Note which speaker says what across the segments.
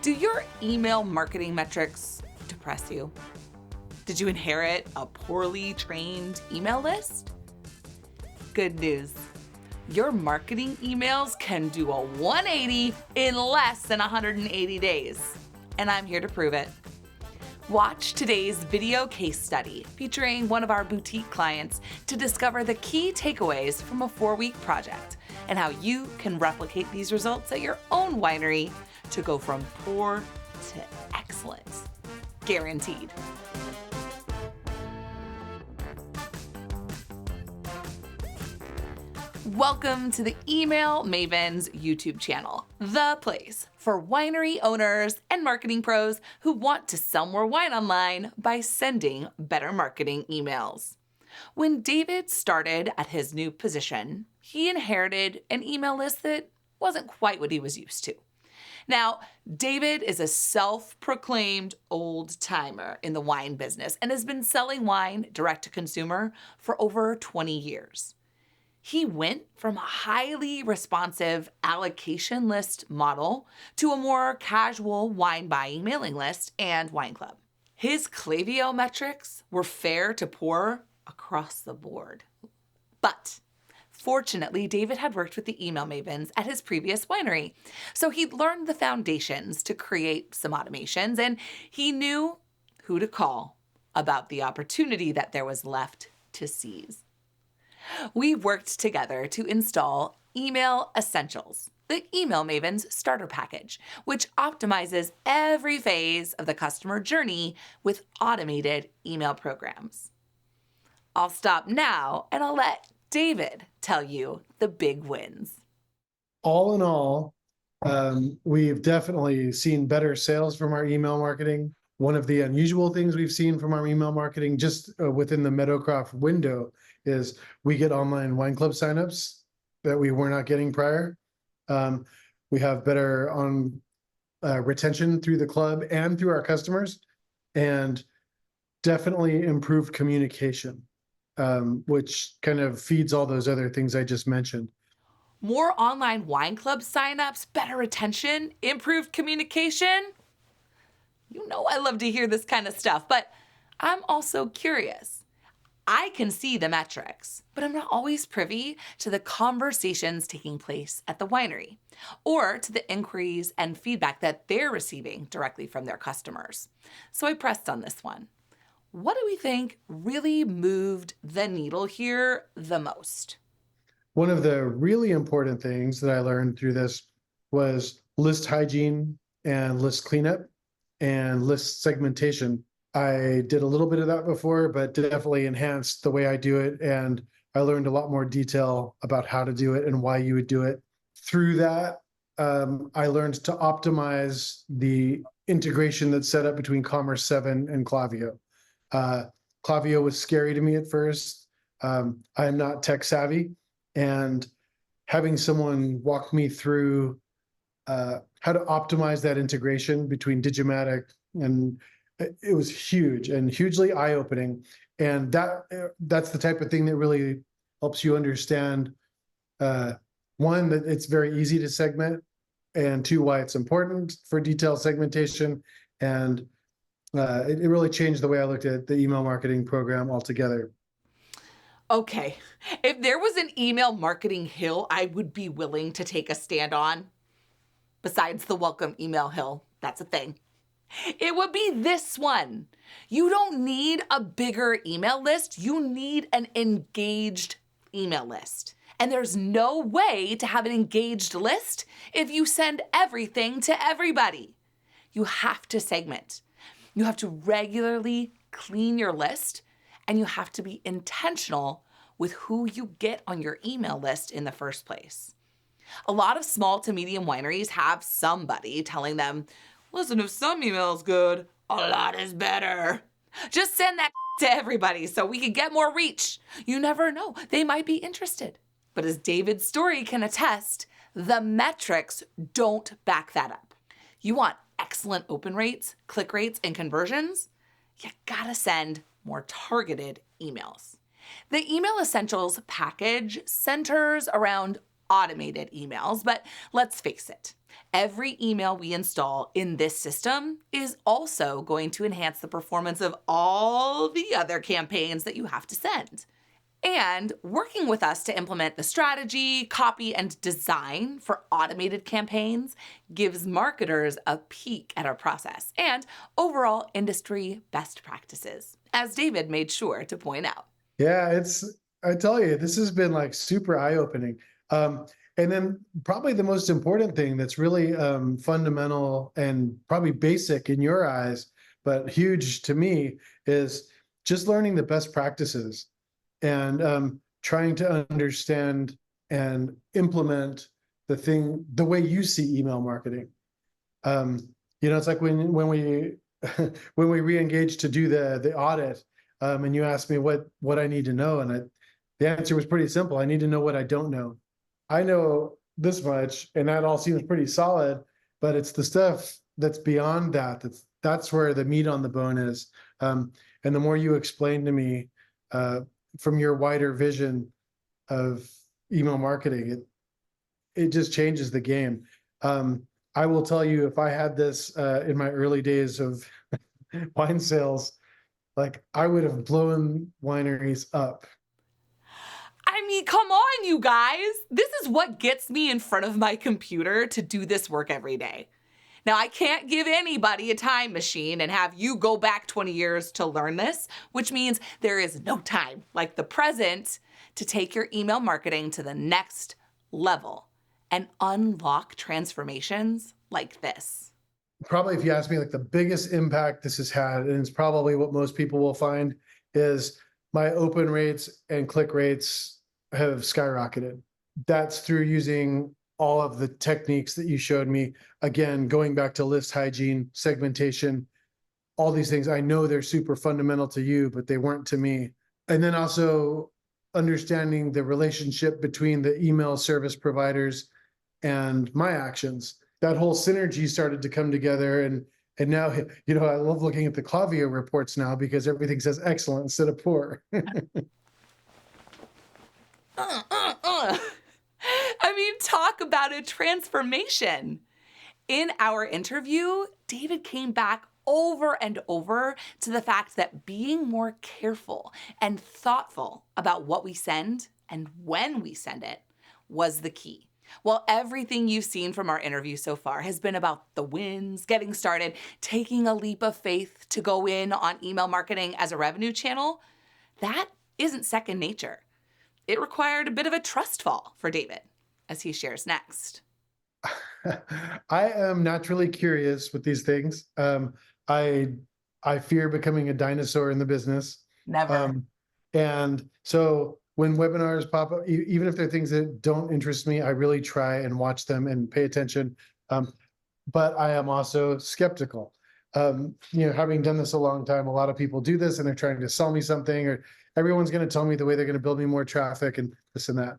Speaker 1: Do your email marketing metrics depress you? Did you inherit a poorly trained email list? Good news. Your marketing emails can do a 180 in less than 180 days. And I'm here to prove it. Watch today's video case study featuring one of our boutique clients to discover the key takeaways from a 4-week project and how you can replicate these results at your own winery to go from poor to excellent. Guaranteed. Welcome to the Email Mavens YouTube channel, the place for winery owners and marketing pros who want to sell more wine online by sending better marketing emails. When David started at his new position, he inherited an email list that wasn't quite what he was used to. Now, David is a self-proclaimed old-timer in the wine business and has been selling wine direct to consumer for over 20 years. He went from a highly responsive allocation list model to a more casual wine buying mailing list and wine club. His Klaviyo metrics were fair to poor across the board. But fortunately, David had worked with the email mavens at his previous winery, so he'd learned the foundations to create some automations, and he knew who to call about the opportunity that there was left to seize. We worked together to install Email Essentials, the Email Mavens starter package, which optimizes every phase of the customer journey with automated email programs. I'll stop now and I'll let David tell you the big wins.
Speaker 2: All in all, we've definitely seen better sales from our email marketing. One of the unusual things we've seen from our email marketing just within the Meadowcroft window is we get online wine club signups that we were not getting prior. We have better on retention through the club and through our customers, and definitely improved communication, which kind of feeds all those other things I just mentioned.
Speaker 1: More online wine club signups, better retention, improved communication. You know I love to hear this kind of stuff, but I'm also curious. I can see the metrics, but I'm not always privy to the conversations taking place at the winery or to the inquiries and feedback that they're receiving directly from their customers. So I pressed on this one. What do we think really moved the needle here the most?
Speaker 2: One of the really important things that I learned through this was list hygiene and list cleanup and list segmentation. I did a little bit of that before, but definitely enhanced the way I do it. And I learned a lot more detail about how to do it and why you would do it. Through that, I learned to optimize the integration that's set up between Commerce 7 and Klaviyo. Klaviyo was scary to me at first. I'm not tech savvy, and having someone walk me through how to optimize that integration between Digimatic, and it was huge and hugely eye-opening. And that's the type of thing that really helps you understand, one, that it's very easy to segment, and two, why it's important for detailed segmentation. And it really changed the way I looked at the email marketing program altogether.
Speaker 1: Okay, if there was an email marketing hill I would be willing to take a stand on, besides the welcome email hill, that's a thing, it would be this one. You don't need a bigger email list. You need an engaged email list. And there's no way to have an engaged list if you send everything to everybody. You have to segment. You have to regularly clean your list, and you have to be intentional with who you get on your email list in the first place. A lot of small to medium wineries have somebody telling them, listen, if some email is good, a lot is better. Just send that to everybody so we can get more reach. You never know, they might be interested. But as David's story can attest, the metrics don't back that up. You want excellent open rates, click rates, and conversions? You gotta send more targeted emails. The Email Essentials package centers around automated emails, but let's face it, Every email we install in this system is also going to enhance the performance of all the other campaigns that you have to send. And working with us to implement the strategy, copy, and design for automated campaigns gives marketers a peek at our process and overall industry best practices, as David made sure to point out.
Speaker 2: Yeah, I tell you, this has been like super eye-opening. And then probably the most important thing that's really fundamental and probably basic in your eyes, but huge to me, is just learning the best practices and trying to understand and implement the way you see email marketing. It's like when we when we re-engaged to do the audit, and you asked me what I need to know, and the answer was pretty simple. I need to know what I don't know. I know this much, and that all seems pretty solid, but it's the stuff that's beyond that. That's where the meat on the bone is. And the more you explain to me from your wider vision of email marketing, it just changes the game. I will tell you, if I had this in my early days of wine sales, like I would have blown wineries up.
Speaker 1: I mean, come on, you guys. This is what gets me in front of my computer to do this work every day. Now, I can't give anybody a time machine and have you go back 20 years to learn this, which means there is no time like the present to take your email marketing to the next level and unlock transformations like this.
Speaker 2: Probably if you ask me, like the biggest impact this has had, and it's probably what most people will find, is my open rates and click rates have skyrocketed. That's through using all of the techniques that you showed me. Again, going back to list hygiene, segmentation, all these things. I know they're super fundamental to you, but they weren't to me. And then also understanding the relationship between the email service providers and my actions. That whole synergy started to come together, and now, I love looking at the Klaviyo reports now because everything says excellent instead of poor.
Speaker 1: I mean, talk about a transformation. In our interview, David came back over and over to the fact that being more careful and thoughtful about what we send and when we send it was the key. Well, everything you've seen from our interview so far has been about the wins, getting started, taking a leap of faith to go in on email marketing as a revenue channel. That isn't second nature. It required a bit of a trust fall for David, as he shares next.
Speaker 2: I am naturally curious with these things. I fear becoming a dinosaur in the business.
Speaker 1: Never.
Speaker 2: And so when webinars pop up, even if they're things that don't interest me, I really try and watch them and pay attention. But I am also skeptical. Having done this a long time, a lot of people do this and they're trying to sell me something, or everyone's going to tell me the way they're going to build me more traffic and this and that.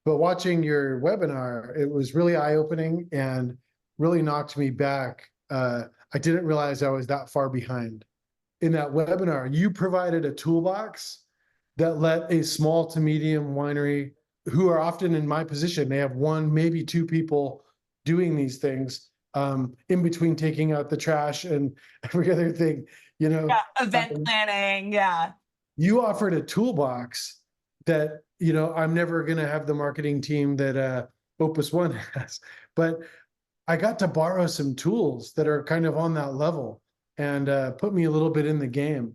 Speaker 2: But watching your webinar, it was really eye-opening and really knocked me back. I didn't realize I was that far behind. In that webinar, you provided a toolbox that let a small to medium winery, who are often in my position, they have one, maybe two people doing these things, in between taking out the trash and every other thing,
Speaker 1: Yeah, event planning, yeah.
Speaker 2: You offered a toolbox that, I'm never going to have the marketing team that Opus One has, but I got to borrow some tools that are kind of on that level and put me a little bit in the game.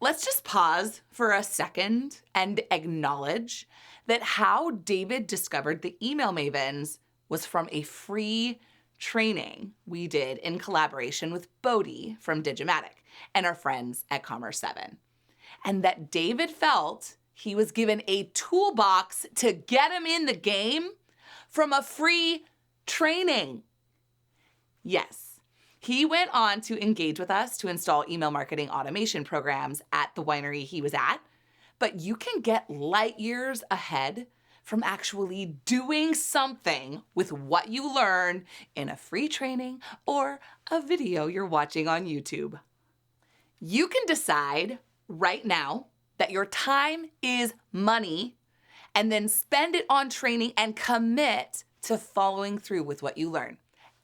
Speaker 1: Let's just pause for a second and acknowledge that how David discovered the email mavens was from a free training we did in collaboration with Bodhi from Digimatic and our friends at Commerce 7. And that David felt he was given a toolbox to get him in the game from a free training. Yes. He went on to engage with us to install email marketing automation programs at the winery he was at, but you can get light years ahead from actually doing something with what you learn in a free training or a video you're watching on YouTube. You can decide right now that your time is money and then spend it on training and commit to following through with what you learn.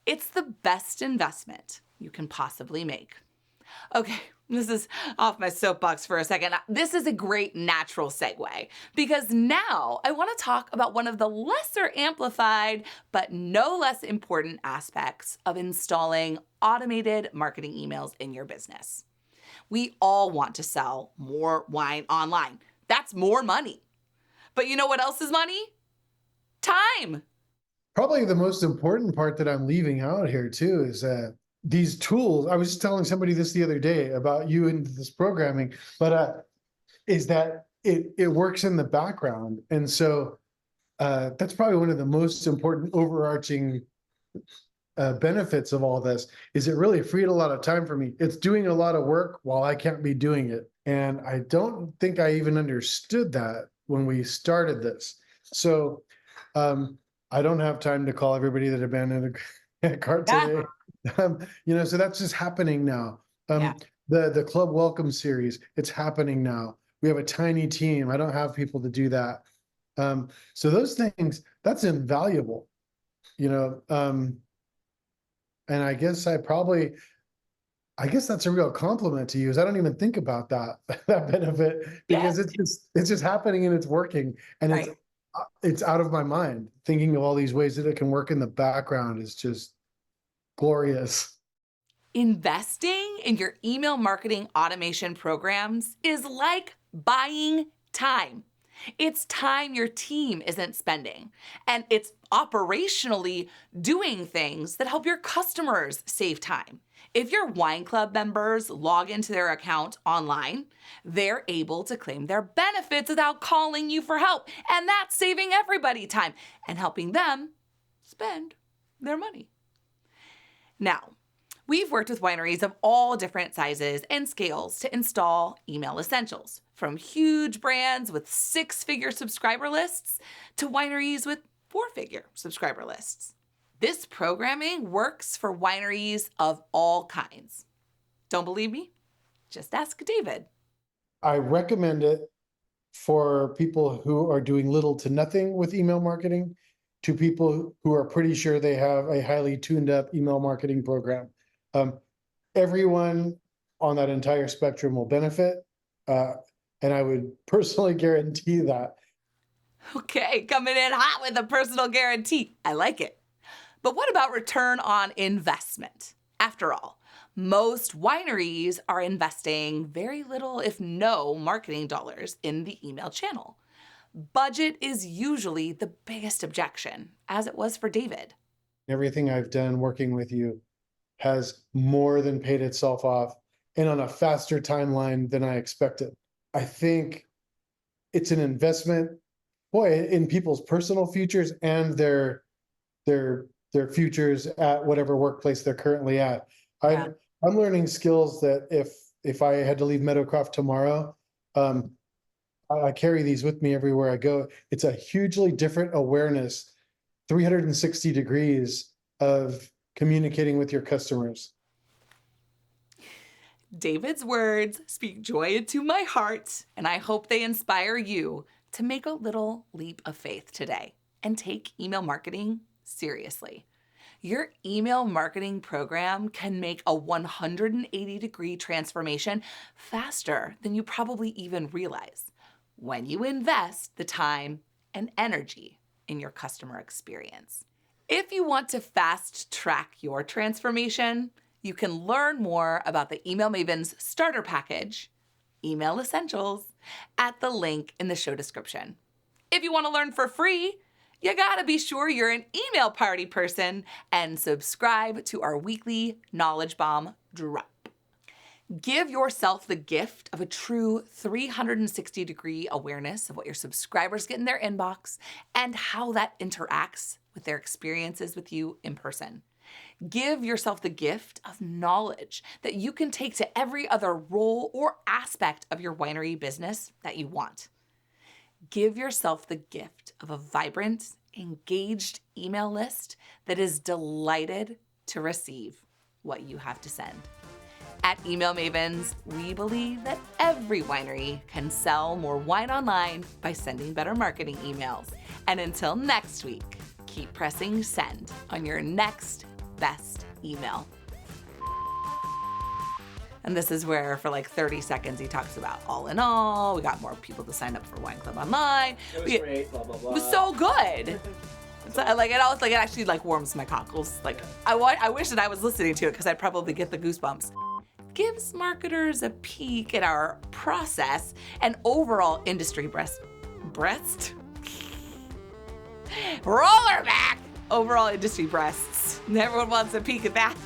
Speaker 1: It's the best investment you can possibly make. Okay, this is off my soapbox for a second. This is a great natural segue because now I want to talk about one of the lesser amplified but no less important aspects of installing automated marketing emails in your business. We all want to sell more wine online. That's more money. But you know what else is money? Time.
Speaker 2: Probably the most important part that I'm leaving out here too is that these tools, I was just telling somebody this the other day about you and this programming, but is that it works in the background. And so that's probably one of the most important overarching benefits of all this is it really freed a lot of time for me. It's doing a lot of work while I can't be doing it. And I don't think I even understood that when we started this. So I don't have time to call everybody that abandoned a cart today. So that's just happening now. The club welcome series, it's happening now. We have a tiny team. I don't have people to do that. So those things, that's invaluable, and I guess that's a real compliment to you is I don't even think about that benefit because it's just happening and it's working and it's out of my mind. Thinking of all these ways that it can work in the background is just glorious.
Speaker 1: Investing in your email marketing automation programs is like buying time. It's time your team isn't spending, and it's operationally doing things that help your customers save time. If your wine club members log into their account online, they're able to claim their benefits without calling you for help, and that's saving everybody time and helping them spend their money. Now, we've worked with wineries of all different sizes and scales to install email essentials, from huge brands with 6-figure subscriber lists to wineries with 4-figure subscriber lists. This programming works for wineries of all kinds. Don't believe me? Just ask David.
Speaker 2: I recommend it for people who are doing little to nothing with email marketing, to people who are pretty sure they have a highly tuned up email marketing program. Everyone on that entire spectrum will benefit, and I would personally guarantee that.
Speaker 1: Okay, coming in hot with a personal guarantee. I like it. But what about return on investment? After all, most wineries are investing very little, if no, marketing dollars in the email channel. Budget is usually the biggest objection, as it was for David.
Speaker 2: Everything I've done working with you has more than paid itself off and on a faster timeline than I expected. I think it's an investment, in people's personal futures and their futures at whatever workplace they're currently at. I'm learning skills that if I had to leave Meadowcroft tomorrow, I carry these with me everywhere I go. It's a hugely different awareness, 360 degrees of communicating with your customers.
Speaker 1: David's words speak joy into my heart, and I hope they inspire you to make a little leap of faith today and take email marketing seriously. Your email marketing program can make a 180-degree transformation faster than you probably even realize when you invest the time and energy in your customer experience. If you want to fast track your transformation, you can learn more about the Email Mavens Starter Package, Email Essentials, at the link in the show description. If you want to learn for free, you gotta be sure you're an email party person and subscribe to our weekly Knowledge Bomb drop. Give yourself the gift of a true 360-degree awareness of what your subscribers get in their inbox and how that interacts with their experiences with you in person. Give yourself the gift of knowledge that you can take to every other role or aspect of your winery business that you want. Give yourself the gift of a vibrant, engaged email list that is delighted to receive what you have to send. At Email Mavens, we believe that every winery can sell more wine online by sending better marketing emails. And until next week, keep pressing send on your next best email. And this is where for like 30 seconds he talks about all in all, we got more people to sign up for Wine Club Online.
Speaker 3: It was great, blah, blah, blah.
Speaker 1: It was so good. It's like it actually like warms my cockles. Like I wish that I was listening to it because I'd probably get the goosebumps. Gives marketers a peek at our process and overall industry breast. Roller back! Overall industry breasts. Everyone wants a peek at that.